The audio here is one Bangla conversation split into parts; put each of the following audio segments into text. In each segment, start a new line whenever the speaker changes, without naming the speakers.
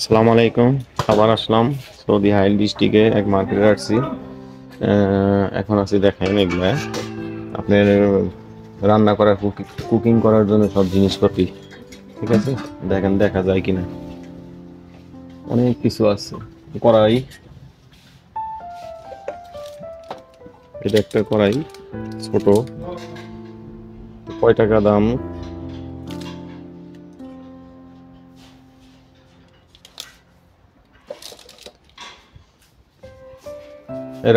আসসালামু আলাইকুম। আবার আসলাম সৌদি হাইল ডিস্ট্রিক্টে এক মার্কেটে আসছি। এখন আছি দেখেন এগুলা আপনার রান্না করার কুকিং করার জন্য সব জিনিসপাতি। ঠিক আছে, দেখেন দেখা যায় কিনা, অনেক কিছু আছে। কড়াই, এটা একটা কড়াই ছোট, কয় টাকা দাম?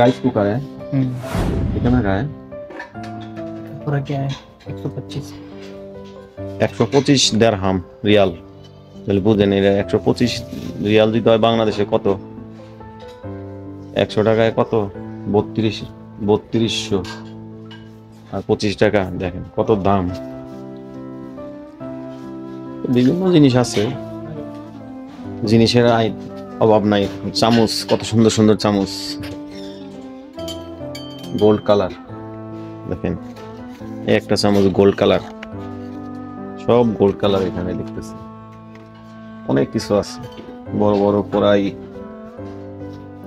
राइस कुकर है, कितना का है?
पूरा क्या है 125
125 দেড়হাম রিয়াল। তাহলে বুঝেন, এটা 125 রিয়াল দিতে হয় বাংলাদেশে কত? 100 টাকায় কত? 3200 আর 25 টাকা, দেখেন কত দাম। বিভিন্ন জিনিস আছে, জিনিসের অভাব নাই। চামচ, কত সুন্দর সুন্দর চামচ, গোল্ড কালার। দেখেন একটা চামচ গোল্ড কালার, সব গোল্ড কালার এখানে দেখতেছি। অনেক কিছু আছে, বড় বড় কড়াই,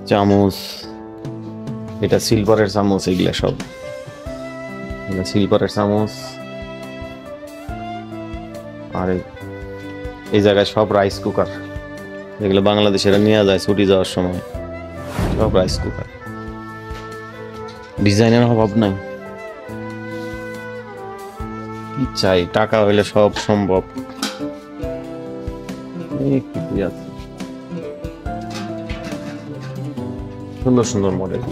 চামচ, এটা সিলভারের চামচ, এগুলা সব সিলভারের চামচ। আর এই জায়গায় সব রাইস কুকার, যেগুলো বাংলাদেশের নিয়ে যায় ছুটি যাওয়ার সময়, সব রাইস কুকার। ডিজাইনের অভাব নাই, কি চাই, টাকা হইলে সব সম্ভব। সুন্দর সুন্দর মডেল।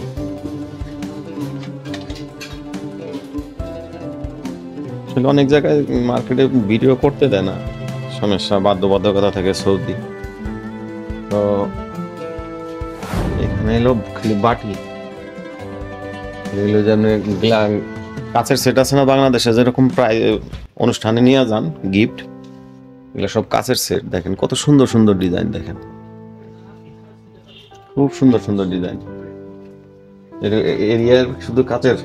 অনেক জায়গায় মার্কেটে ভিডিও করতে দেয় না, সমস্যা, বাধ্যবাধকতা থাকে সৌদি। তো এখানে এলো খালি বাটি, এগুলো যেন কাচের সেট আছে না বাংলাদেশে, যেরকম প্রায় অনুষ্ঠানে নিয়ে যান গিফট, এগুলো সব কাচের সেট। দেখেন কত সুন্দর সুন্দর ডিজাইন, দেখেন খুব সুন্দর সুন্দর ডিজাইন। এরিয়ার শুধু কাচের,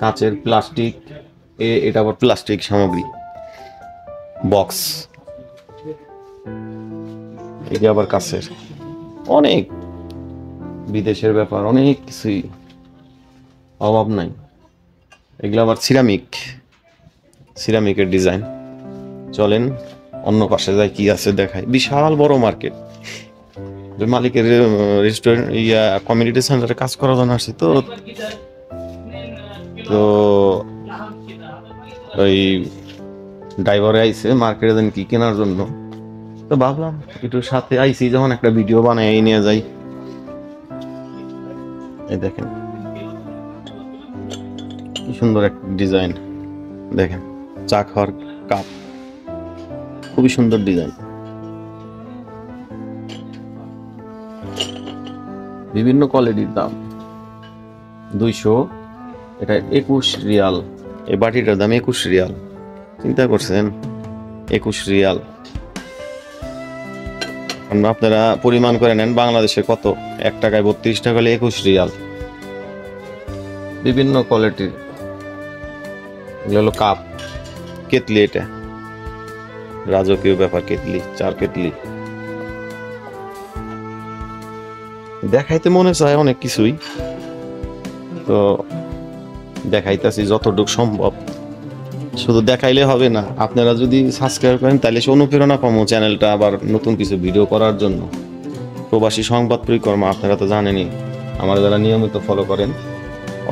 কাচের, প্লাস্টিক, এটা আবার প্লাস্টিক সামগ্রী, বক্স, এটা আবার কাচের। অনেক বিদেশের ব্যাপার, অনেক কিছুই, অভাব নাই। এগুলো আবার সিরামিকের ডিজাইন। চলেন অন্য পাশে যাই, কি আছে দেখাই। বিশাল বড় মার্কেট, মালিকের রেস্টুরেন্ট কমিউনিটি সেন্টারে কাজ করার জন্য আসছি। তো ওই ড্রাইভারে আইছে মার্কেটে দেন কি কেনার জন্য, তো ভাবলাম একটু সাথে আইছি যখন একটা ভিডিও বানাই নিয়ে যাই। এই দেখেন কি সুন্দর একটা ডিজাইন, দেখেন চা খাওয়ার কাপ, খুবই সুন্দর ডিজাইন। বিভিন্ন কোয়ালিটির দাম 200, এটা 21 রিয়াল। এই বাটিটার দাম 21 রিয়াল, চিন্তা করছেন? 21 রিয়াল। আপনারা পরিমাণ করে নেন বাংলাদেশে কত, 1 টাকায় 32 টাকা হলে 21 রিয়াল। বিভিন্ন কোয়ালিটির এগুলো হলো কাপ, কেতলি, এটা রাজকীয় ব্যাপার, কেতলি, চার কেতলি। দেখাইতে মনে চায় অনেক কিছুই, তো দেখাইতেছি যতটুকু সম্ভব। শুধু দেখাইলে হবে না, আপনারা যদি সাবস্ক্রাইব করেন তাহলে সে অনুপ্রেরণা পাবো চ্যানেলটা আবার নতুন কিছু ভিডিও করার জন্য। প্রবাসী সংবাদ পরিক্রমা আপনারা তো জানেনই, আমার যারা নিয়মিত ফলো করেন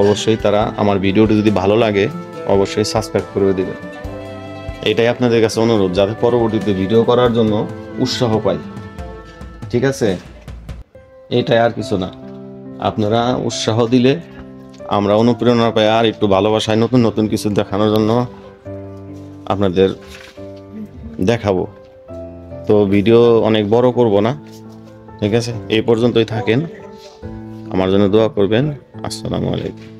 অবশ্যই তারা আমার ভিডিওটি যদি ভালো লাগে অবশ্যই সাবস্ক্রাইব করে দেবেন। এটাই আপনাদের কাছে অনুরোধ, যাতে পরবর্তীতে ভিডিও করার জন্য উৎসাহ পাই। ঠিক আছে, এটাই, আর কিছু না। আপনারা উৎসাহ দিলে আমরা অনুপ্রেরণা পাই, আর একটু ভালোবাসায় নতুন নতুন কিছু দেখানোর জন্য আপনাদের দেখাবো। তো ভিডিও অনেক বড় করব না, ঠিক আছে, এই পর্যন্তই থাকেন। আমার জন্য দোয়া করবেন। আসসালামু আলাইকুম।